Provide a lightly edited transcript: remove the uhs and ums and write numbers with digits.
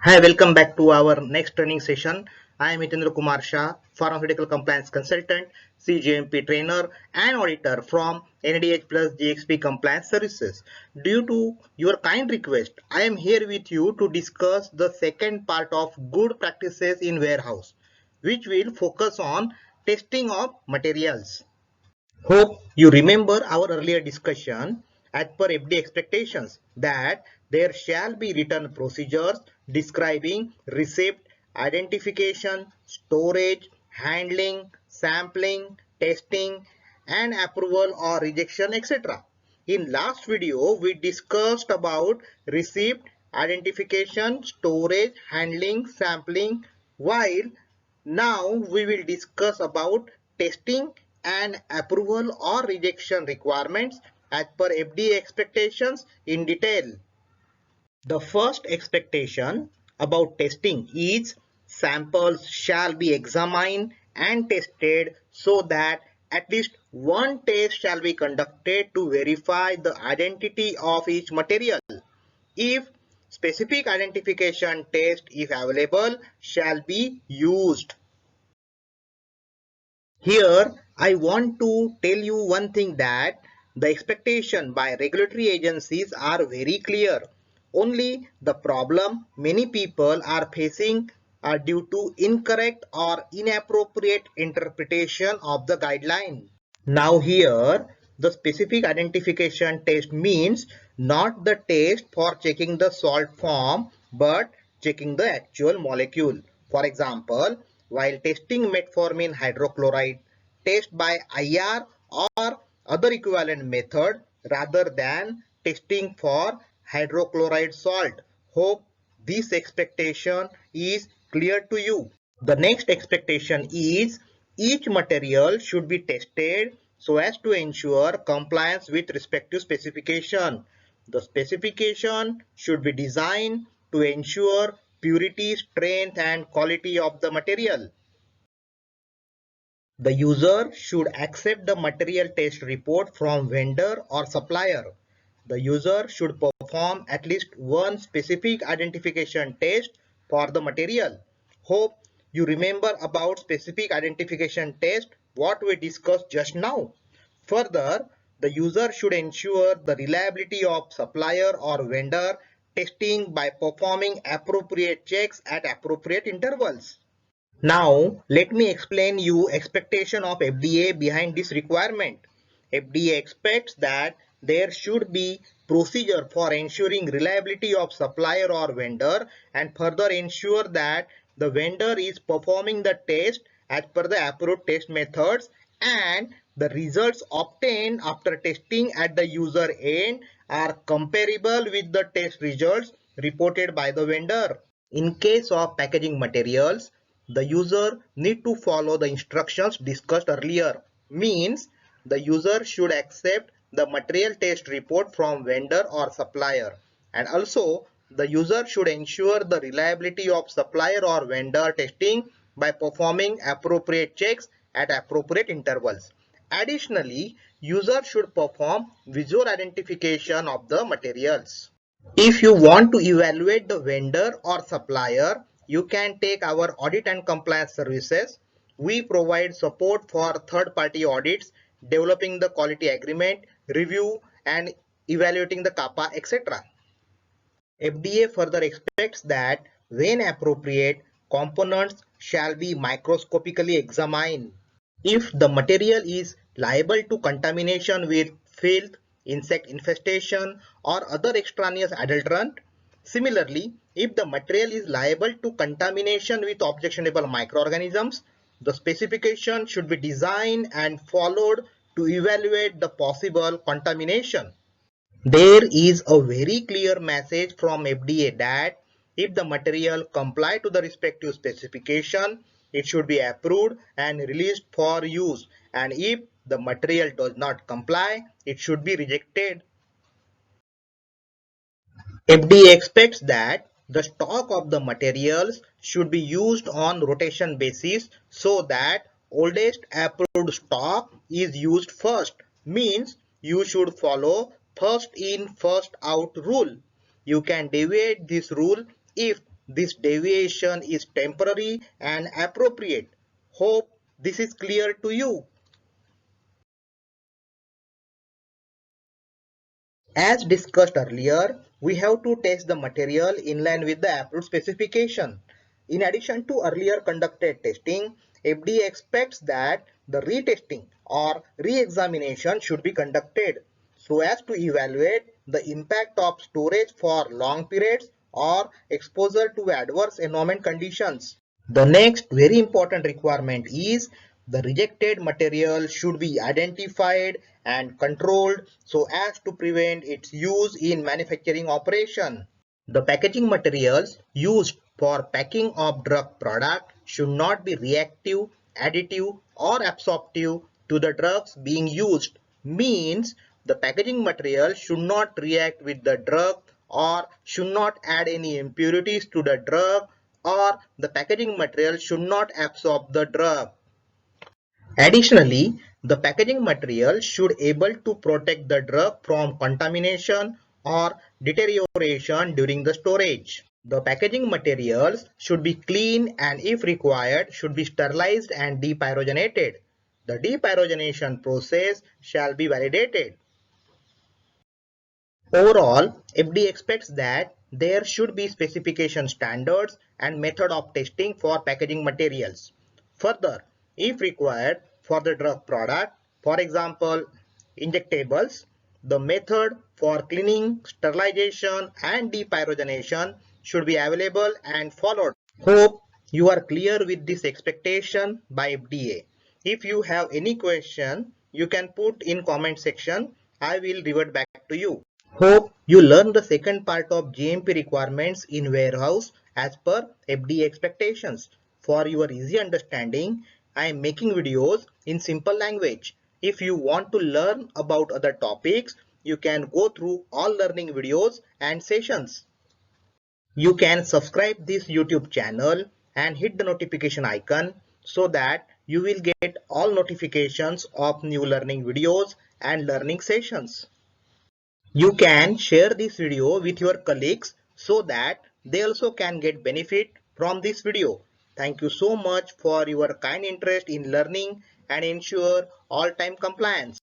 Hi, welcome back to our next training session. I am Hitendra Kumar Shah, Pharmaceutical Compliance Consultant, CGMP Trainer and Auditor from NADH Plus GXP Compliance Services. Due to your kind request, I am here with you to discuss the second part of good practices in warehouse, which will focus on testing of materials. Hope you remember our earlier discussion as per FD expectations that there shall be written procedures describing receipt, identification, storage, handling, sampling, testing and approval or rejection, etc. In last video we discussed about receipt, identification, storage, handling, sampling, while now we will discuss about testing and approval or rejection requirements as per FDA expectations in detail. The first expectation about testing is samples shall be examined and tested so that at least one test shall be conducted to verify the identity of each material. If specific identification test, if available, shall be used. Here, I want to tell you one thing that the expectation by regulatory agencies are very clear. Only the problem many people are facing are due to incorrect or inappropriate interpretation of the guideline. Now here, the specific identification test means not the test for checking the salt form, but checking the actual molecule. For example, while testing metformin hydrochloride, test by IR or other equivalent method rather than testing for hydrochloride salt. Hope this expectation is clear to you. The next expectation is each material should be tested so as to ensure compliance with respective specification. The specification should be designed to ensure purity, strength and quality of the material. The user should accept the material test report from vendor or supplier. The user should perform at least one specific identification test for the material. Hope you remember about specific identification test what we discussed just now. Further, the user should ensure the reliability of supplier or vendor testing by performing appropriate checks at appropriate intervals. Now, let me explain you expectation of FDA behind this requirement. FDA expects that there should be procedure for ensuring reliability of supplier or vendor and further ensure that the vendor is performing the test as per the approved test methods and the results obtained after testing at the user end are comparable with the test results reported by the vendor. In case of packaging materials, the user need to follow the instructions discussed earlier. Means the user should accept the material test report from vendor or supplier. And also the user should ensure the reliability of supplier or vendor testing by performing appropriate checks at appropriate intervals. Additionally, user should perform visual identification of the materials. If you want to evaluate the vendor or supplier, you can take our audit and compliance services. We provide support for third-party audits, developing the quality agreement, review and evaluating the CAPA, etc. FDA further expects that when appropriate, components shall be microscopically examined. If the material is liable to contamination with filth, insect infestation or other extraneous adulterant. Similarly, if the material is liable to contamination with objectionable microorganisms, the specification should be designed and followed to evaluate the possible contamination. There is a very clear message from FDA that if the material comply to the respective specification, it should be approved and released for use, and if the material does not comply, it should be rejected. FDA expects that the stock of the materials should be used on rotation basis so that oldest approved stock is used first. Means you should follow first in first out rule. You can deviate this rule if this deviation is temporary and appropriate. Hope this is clear to you. As discussed earlier, we have to test the material in line with the approved specification. In addition to earlier conducted testing, FDA expects that the retesting or re-examination should be conducted so as to evaluate the impact of storage for long periods or exposure to adverse environment conditions. The next very important requirement is the rejected material should be identified and controlled so as to prevent its use in manufacturing operation. The packaging materials used for packing of drug product should not be reactive, additive or absorptive to the drugs being used. Means the packaging material should not react with the drug or should not add any impurities to the drug, or the packaging material should not absorb the drug. Additionally, the packaging material should able to protect the drug from contamination or deterioration during the storage. The packaging materials should be clean and if required should be sterilized and depyrogenated. The depyrogenation process shall be validated. Overall, FDA expects that there should be specification standards and method of testing for packaging materials. Further, if required for the drug product, for example, injectables, the method for cleaning, sterilization and depyrogenation should be available and followed. Hope you are clear with this expectation by FDA. If you have any question, you can put in comment section. I will revert back to you. Hope you learn the second part of GMP requirements in warehouse as per FDA expectations. For your easy understanding, I am making videos in simple language. If you want to learn about other topics, you can go through all learning videos and sessions. You can subscribe this YouTube channel and hit the notification icon so that you will get all notifications of new learning videos and learning sessions. You can share this video with your colleagues so that they also can get benefit from this video. Thank you so much for your kind interest in learning and ensure all-time compliance.